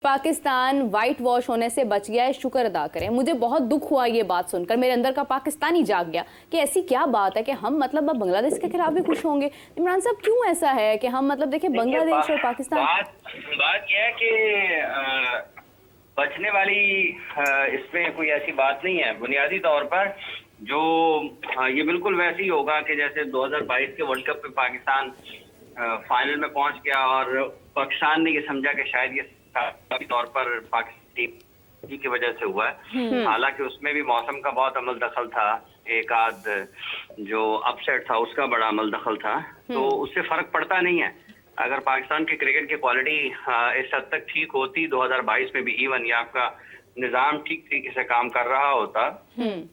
Pakistan white wash होने से बच गया है, शुक्र अदा करें। मुझे बहुत दुख हुआ ये बात सुनकर, मेरे अंदर का पाकिस्तानी जाग गया कि ऐसी क्या बात है कि हम मतलब अब बांग्लादेश के खिलाफ भी खुश होंगे। इमरान साहब क्यों ऐसा है कि हम मतलब देखिए बांग्लादेश और पाकिस्तान। बात यह है कि बचने वाली इसमें कोई ऐसी बात नहीं है। बुनियादी तौर पर जो ये बिल्कुल वैसे ही होगा कि जैसे 2022 के वर्ल्ड कप में पाकिस्तान फाइनल में पहुंच गया और पाकिस्तान ने ये समझा कि शायद ये तौर पर पाकिस्तान टीम की वजह से हुआ है। हालांकि उसमें भी मौसम का बहुत अमल दखल था, एक आध जो अपसेट था उसका बड़ा अमल दखल था, तो उससे फर्क पड़ता नहीं है। अगर पाकिस्तान की क्रिकेट की क्वालिटी इस हद तक ठीक होती 2022 में भी इवन या आपका निजाम ठीक तरीके से काम कर रहा होता,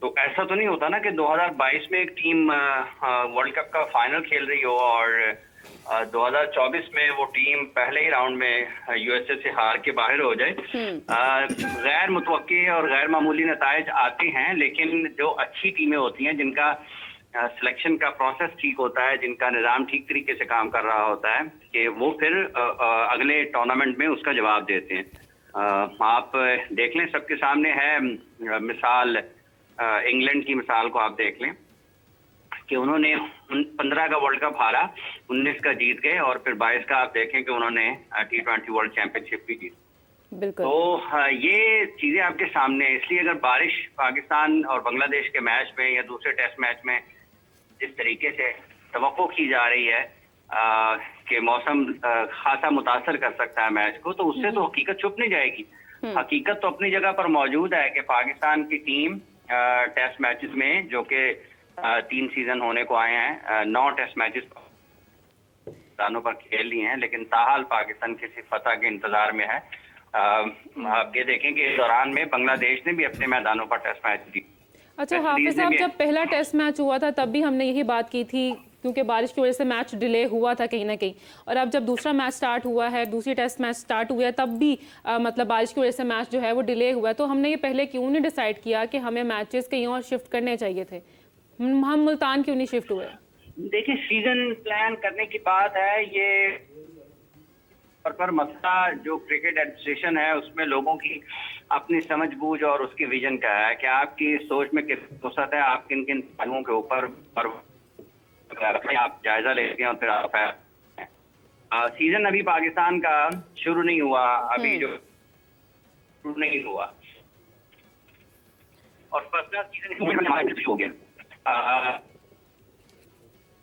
तो ऐसा तो नहीं होता ना कि 2022 में एक टीम वर्ल्ड कप का फाइनल खेल रही हो और 2024 में वो टीम पहले ही राउंड में यूएसए से हार के बाहर हो जाए। गैर मुतवक्की और गैर मामूली नतायज आते हैं, लेकिन जो अच्छी टीमें होती हैं जिनका सिलेक्शन का प्रोसेस ठीक होता है, जिनका निज़ाम ठीक तरीके से काम कर रहा होता है, कि वो फिर अगले टूर्नामेंट में उसका जवाब देते हैं। आप देख लें, सबके सामने है मिसाल, इंग्लैंड की मिसाल को आप देख लें कि उन्होंने 15 का वर्ल्ड कप हारा, 19 का जीत गए और फिर 22 का आप देखें कि उन्होंने T20 वर्ल्ड चैंपियनशिप भी जीती। बिल्कुल। तो ये चीजें आपके सामने है। इसलिए अगर बारिश पाकिस्तान और बांग्लादेश के मैच में या दूसरे टेस्ट मैच में जिस तरीके से तवक्को की जा रही है कि मौसम खासा मुतासर कर सकता है मैच को, तो उससे तो हकीकत छुप नहीं जाएगी। हकीकत तो अपनी जगह पर मौजूद है कि पाकिस्तान की टीम टेस्ट मैचेस में, जो कि 3 सीजन होने को आए हैं, 9 टेस्ट मैचेस मैदानों पर खेल लिए हैं, लेकिन ताहाल पाकिस्तान किसी फतह के इंतजार में है। आप ये देखें कि इस दौरान में बांग्लादेश ने भी अपने मैदानों पर टेस्ट मैच जीते। अच्छा हाफिज साहब, जब पहला टेस्ट मैच हुआ था तब भी हमने यही बात की थी, क्योंकि बारिश की वजह से मैच डिले हुआ था कहीं ना कहीं, और अब जब दूसरा मैच स्टार्ट हुआ है, दूसरी टेस्ट मैच स्टार्ट हुआ है, तब भी मतलब बारिश की वजह से मैच जो है वो डिले हुआ है। तो हमने ये पहले क्यों नहीं डिसाइड किया कि हमें मैचेस कहीं और शिफ्ट करने चाहिए थे? हम मुल्तान क्यों नहीं शिफ्ट हुए? देखिए, सीजन प्लान करने की बात है, ये पर मसला जो क्रिकेट एडमिनिस्ट्रेशन है उसमें लोगों की अपनी समझ बूझ और उसकी विजन का है कि आपकी सोच में कितनी वसअत है, आप किन किन पहलुओं के ऊपर आप जायजा लेते हैं और फिर आप सीजन अभी पाकिस्तान का शुरू नहीं हुआ, अभी जो शुरू नहीं हुआ और पर्सनल सीजन हो गया।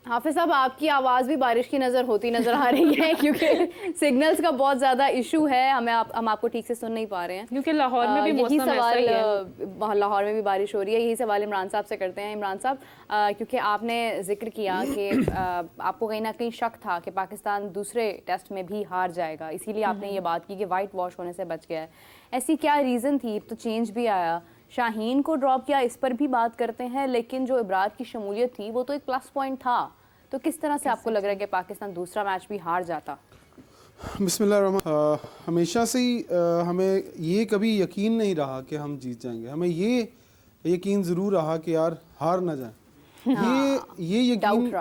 हाफिज साहब, आपकी आवाज़ भी बारिश की होती नज़र आ रही है, क्योंकि सिग्नल्स का बहुत ज़्यादा इशू है, हम आपको ठीक से सुन नहीं पा रहे हैं, क्योंकि लाहौर में भी यही सवाल है। लाहौर में भी बारिश हो रही है। यही सवाल इमरान साहब से करते हैं। इमरान साहब, क्योंकि आपने जिक्र किया कि आपको कहीं ना कहीं शक था कि पाकिस्तान दूसरे टेस्ट में भी हार जाएगा, इसीलिए आपने ये बात की कि वाइट वॉश होने से बच गया है। ऐसी क्या रीज़न थी? तो चेंज भी आया, शाहीन को ड्रॉप किया, इस पर भी बात करते हैं, लेकिन जो इब्रार की शमूलियत थी वो तो एक प्लस पॉइंट था। तो किस तरह से आपको लग रहा है कि पाकिस्तान दूसरा मैच भी हार जाता? बिस्मिल्लाह, हमेशा से ही हमें ये कभी यकीन नहीं रहा कि हम जीत जाएंगे। हमें ये यकीन ज़रूर रहा कि यार हार ना जाए। ये यकीन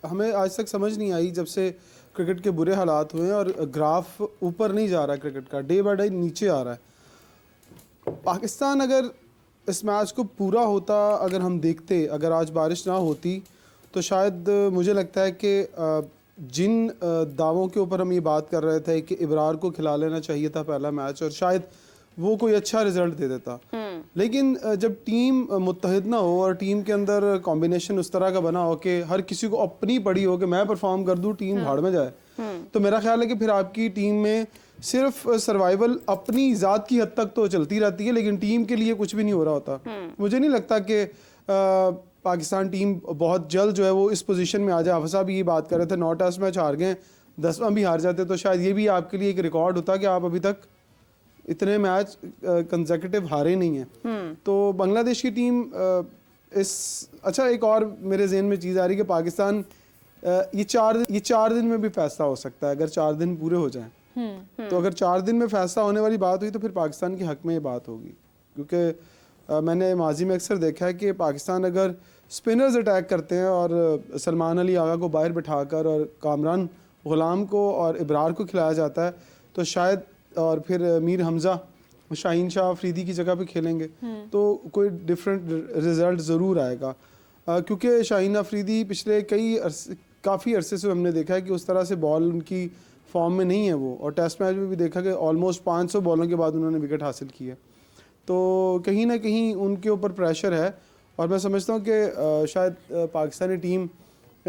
हमें आज तक समझ नहीं आई जब से क्रिकेट के बुरे हालात हुए हैं और ग्राफ ऊपर नहीं जा रहा है, क्रिकेट का डे बाय डे नीचे आ रहा है। पाकिस्तान अगर इस मैच को पूरा होता, अगर हम देखते, अगर आज बारिश ना होती, तो शायद मुझे लगता है कि जिन दावों के ऊपर हम ये बात कर रहे थे कि इब्रार को खिला लेना चाहिए था पहला मैच और शायद वो कोई अच्छा रिजल्ट दे देता, लेकिन जब टीम मुत्तहिद ना हो और टीम के अंदर कॉम्बिनेशन उस तरह का बना हो कि हर किसी को अपनी पड़ी हो कि मैं परफॉर्म कर दूं, टीम भाड़ में जाए, तो मेरा ख्याल है कि फिर आपकी टीम में सिर्फ सर्वाइवल अपनी ज़ात की हद तक तो चलती रहती है, लेकिन टीम के लिए कुछ भी नहीं हो रहा होता। मुझे नहीं लगता कि पाकिस्तान टीम बहुत जल्द जो है वो इस पोजीशन में आ जाए। हाफिज साहब ये बात कर रहे थे 9 टेस्ट मैच हार गए, 10वां भी हार जाते तो शायद ये भी आपके लिए एक रिकॉर्ड होता कि आप अभी तक इतने मैच कंसेक्यूटिव हारे नहीं हैं। तो बांग्लादेश की टीम अच्छा, एक और मेरे जहन में चीज़ आ रही है कि पाकिस्तान ये 4 दिन में भी फैसला हो सकता है, अगर 4 दिन पूरे हो जाएं। तो अगर 4 दिन में फैसला होने वाली बात हुई तो फिर पाकिस्तान के हक में ये बात होगी, क्योंकि मैंने माजी में अक्सर देखा है कि पाकिस्तान अगर स्पिनर्स अटैक करते हैं और सलमान अली आगा को बाहर बिठाकर और कामरान गुलाम को और इब्रार को खिलाया जाता है, तो शायद और फिर मीर हमज़ा शाहीन शाह अफरीदी की जगह पे खेलेंगे तो कोई डिफरेंट रिजल्ट ज़रूर आएगा, क्योंकि शाहीन अफरीदी पिछले काफ़ी अरसे से हमने देखा है कि उस तरह से बॉल उनकी फॉर्म में नहीं है वो, और टेस्ट मैच में भी देखा कि ऑलमोस्ट 500 बॉलों के बाद उन्होंने विकेट हासिल की है। तो कहीं ना कहीं उनके ऊपर प्रेशर है, और मैं समझता हूँ कि शायद पाकिस्तानी टीम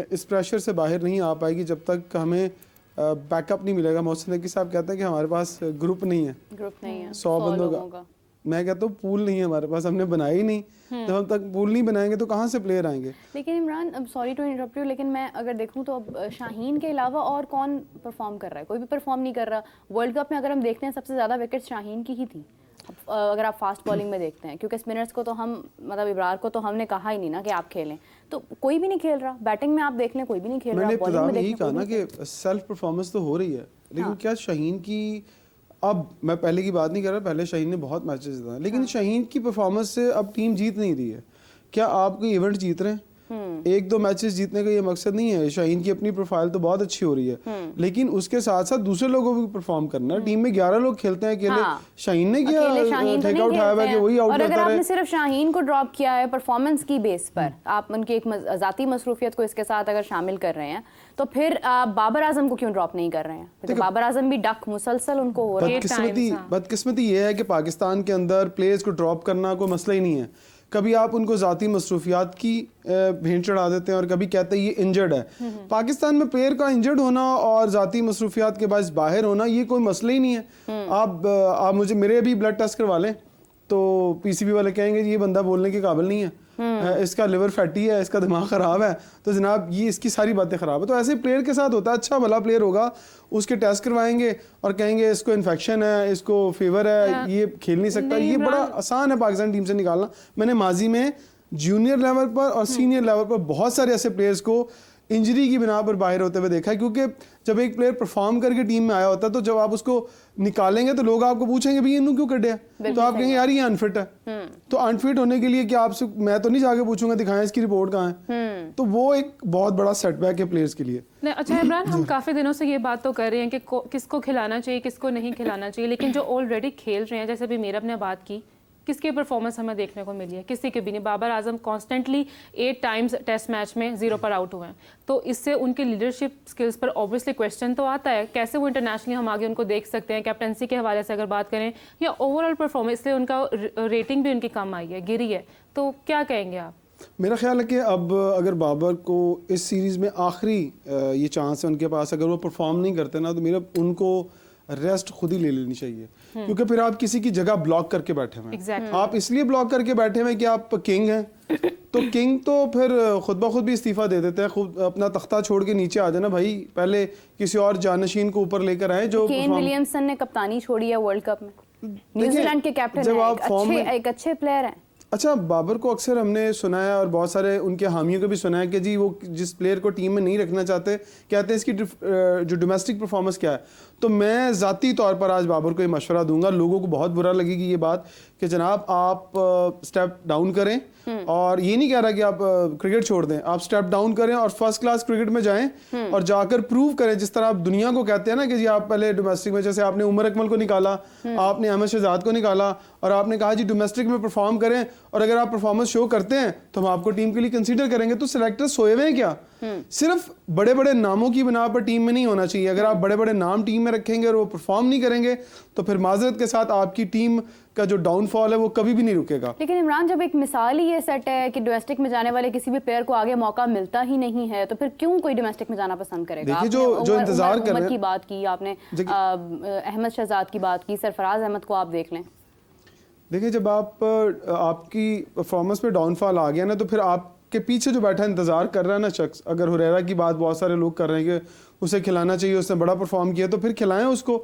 इस प्रेशर से बाहर नहीं आ पाएगी जब तक हमें बैकअप नहीं मिलेगा। मोहसिन नकवी साहब कहते हैं कि हमारे पास ग्रुप नहीं है, 100 बंदों का। मैं कहता हूँ पूल नहीं है हमारे पास, हमने बनाया ही नहीं। जब हम तक पूल नहीं बनाएंगे तो कहाँ से प्लेयर आएंगे। लेकिन इमरान, अब सॉरी टू इंटरप्ट यू, लेकिन मैं अगर देखूँ तो अब शाहीन के अलावा और कौन परफॉर्म कर रहा है? कोई भी परफॉर्म नहीं कर रहा। वर्ल्ड कप में अगर हम देखते हैं सबसे ज़्यादा विकेट शाहीन की ही थी, अगर आप फास्ट बॉलिंग में देखते हैं, क्योंकि स्पिनर्स को तो हम मतलब इब्रार को तो हमने कहा ही नहीं ना कि आप खेलें, तो कोई भी नहीं खेल रहा। बैटिंग में आप देख लें कोई भी नहीं खेल रहा। मैंने इब्तिदा में यही कहा ना कि सेल्फ परफॉर्मेंस तो हो रही है, लेकिन क्या शाहीन की, अब मैं पहले की बात नहीं कर रहा, पहले शाहीन ने बहुत मैचेस जीता, लेकिन शाहीन की परफॉर्मेंस से अब टीम जीत नहीं रही है। क्या आप कोई इवेंट जीत रहे हैं? 1-2 मैचेस जीतने का ये मकसद नहीं है। शाहीन की अपनी प्रोफाइल तो बहुत अच्छी हो रही है, लेकिन उसके साथ साथ दूसरे लोगों को भी परफॉर्म करना है। टीम में 11 लोग खेलते हैं, अकेले शाहीन ने क्या ठेका उठाया हुआ है कि वही आउट और करता अगर रहे। आपने सिर्फ शाहीन को ड्रॉप किया है परफॉर्मेंस की बेस पर, आप उनकी एक ज़ाती मसरूफियत को इसके साथ अगर शामिल कर रहे हैं, तो फिर आप बाबर आजम को क्यों ड्रॉप नहीं कर रहे हैं? तो बाबर आजम भी डक मुसलसल उनको हो रहा है। बदकिस्मती ये है कि पाकिस्तान के अंदर प्लेयर्स को ड्रॉप करना कोई मसला ही नहीं है। कभी आप उनको ज़ाती मसरूफियात की भेंट चढ़ा देते हैं और कभी कहते हैं ये इंजर्ड है। पाकिस्तान में प्लेयर का इंजर्ड होना और ज़ाती मसरूफियात के बाद बाहर होना ये कोई मसला ही नहीं है। आप मुझे मेरे अभी ब्लड टेस्ट करवा लें तो पीसीबी वाले कहेंगे ये बंदा बोलने के काबिल नहीं है, इसका लिवर फैटी है, इसका दिमाग ख़राब है, तो जनाब ये इसकी सारी बातें ख़राब है। तो ऐसे प्लेयर के साथ होता है, अच्छा भला प्लेयर होगा, उसके टेस्ट करवाएंगे और कहेंगे इसको इन्फेक्शन है, इसको फीवर है, ये खेल नहीं सकता। ये बड़ा आसान है पाकिस्तान टीम से निकालना। मैंने माजी में जूनियर लेवल पर और सीनियर लेवल पर बहुत सारे ऐसे प्लेयर्स को इंजरी की बिना पर बाहर होते हुए देखा है, क्योंकि जब एक प्लेयर परफॉर्म करके टीम में आया होता है तो जब आप उसको निकालेंगे तो लोग आपको पूछेंगे भाई इन्हों क्यों कटे, तो आप कहेंगे यार ये अनफिट है। तो अनफिट होने के लिए क्या आपसे मैं तो नहीं जाके पूछूंगा दिखाएं इसकी रिपोर्ट कहाँ है, तो वो एक बहुत बड़ा सेटबैक है प्लेयर्स के लिए। नहीं, अच्छा इमरान, हम काफ़ी दिनों से ये बात तो कर रहे हैं कि किसको खिलाना चाहिए किसको नहीं खिलाना चाहिए, लेकिन जो ऑलरेडी खेल रहे हैं, जैसे अभी मीरब ने बात की, किसकी परफॉर्मेंस हमें देखने को मिली है? किसी के भी नहीं। Babar Azam constantly 8 times test match में 0 पर आउट हुए हैं, तो इससे उनकी लीडरशिप स्किल्स पर ऑब्वियसली क्वेश्चन तो आता है। कैसे वो इंटरनेशनली हम आगे उनको देख सकते हैं? कैप्टनसी के हवाले से अगर बात करें या ओवरऑल परफॉर्मेंस, इसलिए उनका रेटिंग भी उनकी कम आई है, गिरी है, तो क्या कहेंगे आप? मेरा ख्याल है कि अब अगर बाबर को इस सीरीज़ में आखिरी ये चांस है उनके पास, अगर वो परफॉर्म नहीं करते ना तो मेरा उनको रेस्ट खुद ही ले लेनी चाहिए, क्योंकि फिर आप किसी की जगह ब्लॉक करके बैठे हुए हैं। आप इसलिए ब्लॉक करके बैठे हुए हैं कि आप किंग हैं, तो किंग तो फिर खुद ब खुद भी इस्तीफा दे देते हैं, खुद अपना तख्ता छोड़ के नीचे आ जाना भाई, पहले किसी और जानशीन को ऊपर लेकर आए। जो केन विलियमसन ने कप्तानी छोड़ी है वर्ल्ड कप में, न्यूजीलैंड के कैप्टन हैं, एक अच्छे प्लेयर हैं। अच्छा, बाबर को अक्सर हमने सुना है और बहुत सारे उनके हामियों को भी सुना है कि जी वो जिस प्लेयर को टीम में नहीं रखना चाहते, कहते हैं इसकी जो डोमेस्टिक परफॉर्मेंस क्या है। तो मैं ज़ाती तौर पर आज बाबर को ये मशवरा दूंगा, लोगों को बहुत बुरा लगेगी ये बात कि जनाब आप स्टेप डाउन करें, और ये नहीं कह रहा कि आप क्रिकेट छोड़ दें, आप स्टेप डाउन करें और फर्स्ट क्लास क्रिकेट में जाएं और जाकर प्रूव करें, जिस तरह आप दुनिया को कहते हैं ना कि जी आप पहले डोमेस्टिक में, जैसे आपने उमर अकमल को निकाला, आपने अहमद शहजाद को निकाला और आपने कहा जी डोमेस्टिक में परफॉर्म करें, और अगर आप परफॉर्मेंस शो करते हैं तो हम आपको टीम के लिए कंसीडर करेंगे। तो सिलेक्टर सोए हुए हैं क्या? सिर्फ बड़े बड़े नामों की बिना पर टीम में नहीं होना चाहिए। अगर आप बड़े बड़े नाम टीम में रखेंगे और वो परफॉर्म नहीं करेंगे तो फिर माजरत के साथ आपकी टीम का जो डाउनफॉल है वो कभी भी नहीं रुकेगा। लेकिन इमरान, जब एक मिसाल ही ये सेट है कि डोमेस्टिक में जाने वाले किसी भी प्लेयर को आगे मौका मिलता ही नहीं है, तो फिर क्यों कोई डोमेस्टिक में जाना पसंद करेगा? देखिए जो इंतजार कर रहे हैं, की बात की आपने, अहमद शहजाद की बात की, सरफराज अहमद को आप देख लें। देखिए जब आपकी परफॉर्मेंस में डाउनफॉल आ गया ना, तो फिर आपके पीछे जो बैठा इंतजार कर रहा है ना शख्स, अगर हुरैरा की बात बहुत सारे लोग कर रहे हैं कि उसे खिलाना चाहिए, उसने बड़ा परफॉर्म किया, तो फिर खिलाएं उसको,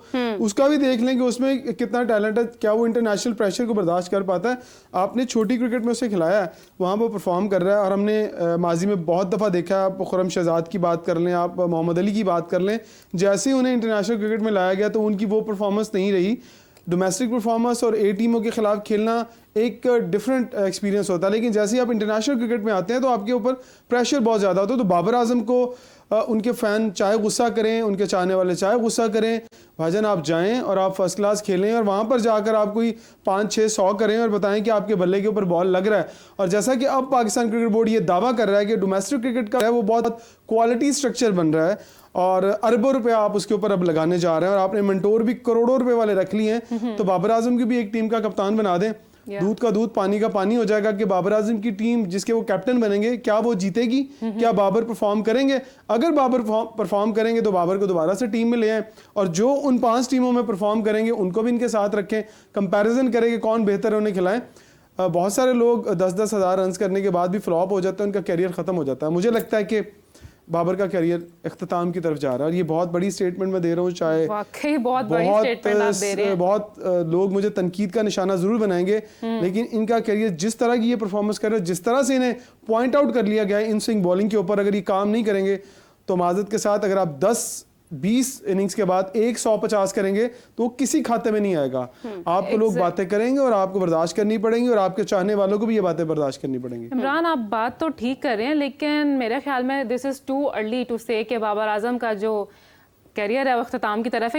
उसका भी देख लें कि उसमें कितना टैलेंट है, क्या वो इंटरनेशनल प्रेशर को बर्दाश्त कर पाता है। आपने छोटी क्रिकेट में उसे खिलाया है, वहाँ वो परफॉर्म कर रहा है, और हमने माजी में बहुत दफ़ा देखा है। आप खुर्रम शहजाद की बात कर लें, आप मोहम्मद अली की बात कर लें, जैसे ही उन्हें इंटरनेशनल क्रिकेट में लाया गया तो उनकी वो परफॉर्मेंस नहीं रही। डोमेस्टिक परफॉर्मेंस और ए टीमों के खिलाफ खेलना एक डिफरेंट एक्सपीरियंस होता है, लेकिन जैसे ही आप इंटरनेशनल क्रिकेट में आते हैं तो आपके ऊपर प्रेशर बहुत ज़्यादा होता है। तो बाबर आजम को उनके फ़ैन चाहे गुस्सा करें, उनके चाहने वाले चाहे गुस्सा करें, भाईजान आप जाएं और आप फर्स्ट क्लास खेलें और वहाँ पर जाकर आप कोई 5-6-100 करें और बताएं कि आपके बल्ले के ऊपर बॉल लग रहा है। और जैसा कि अब पाकिस्तान क्रिकेट बोर्ड ये दावा कर रहा है कि डोमेस्टिक क्रिकेट का है वो बहुत क्वालिटी स्ट्रक्चर बन रहा है और अरबों रुपए आप उसके ऊपर अब लगाने जा रहे हैं और आपने मेंटोर भी करोड़ों रुपए वाले रख लिए हैं, तो बाबर आजम की भी एक टीम का कप्तान बना दें। दूध का दूध पानी का पानी हो जाएगा कि बाबर आजम की टीम जिसके वो कैप्टन बनेंगे, क्या वो जीतेगी? क्या बाबर परफॉर्म करेंगे? अगर बाबर परफॉर्म करेंगे तो बाबर को दोबारा से टीम में ले आए और जो उन 5 टीमों में परफॉर्म करेंगे उनको भी इनके साथ रखें, कंपैरिजन करें कि कौन बेहतर है, उन्हें खिलाएं। बहुत सारे लोग 10-10 हज़ार रन करने के बाद भी फ्लॉप हो जाते हैं, उनका कैरियर ख़त्म हो जाता है। मुझे लगता है कि बाबर का कैरियर इख्तिताम की तरफ जा रहा है और ये बहुत बड़ी स्टेटमेंट मैं दे रहा हूँ। चाहे वाकई बहुत बड़ी स्टेटमेंट आप दे रहे हैं। बहुत लोग मुझे तनकीद का निशाना जरूर बनाएंगे, लेकिन इनका कैरियर जिस तरह की ये परफॉर्मेंस कर रहे हैं, जिस तरह से इन्हें पॉइंट आउट कर लिया गया है इन स्विंग बॉलिंग के ऊपर, अगर ये काम नहीं करेंगे तो माजरत के साथ अगर आप 10-20 इनिंग्स के बाद 150 करेंगे तो वो किसी खाते में नहीं आएगा। आपको लोग बातें करेंगे और आपको बर्दाश्त करनी पड़ेंगी और आपके चाहने वालों को भी ये बातें बर्दाश्त करनी पड़ेंगी। इमरान आप बात तो ठीक कर रहे हैं, लेकिन मेरे ख्याल में this is too early to say कि बाबर आजम का जो कैरियर है वो अख्ताम की तरफ है।